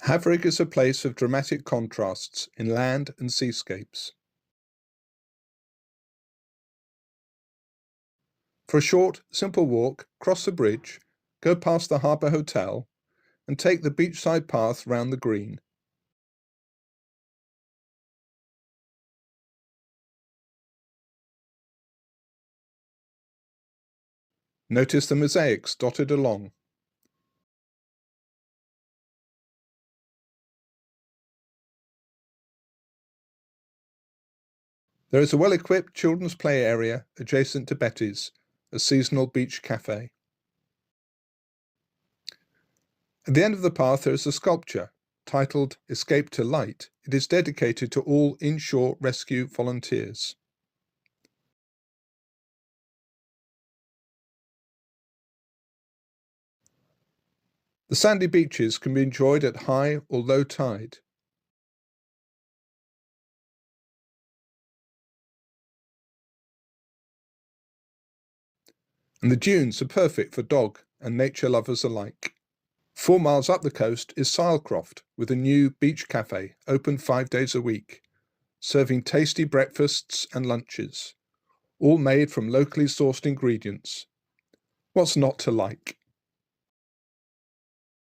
Havering is a place of dramatic contrasts in land and seascapes. For a short, simple walk, cross the bridge, go past the Harbour Hotel, and take the beachside path round the green. Notice the mosaics dotted along. There is a well-equipped children's play area adjacent to Betty's, a seasonal beach cafe. At the end of the path there is a sculpture titled Escape to Light. It is dedicated to all inshore rescue volunteers. The sandy beaches can be enjoyed at high or low tide. And the dunes are perfect for dog and nature lovers alike. 4 miles up the coast is Silecroft, with a new beach cafe open 5 days a week, serving tasty breakfasts and lunches, all made from locally sourced ingredients. What's not to like?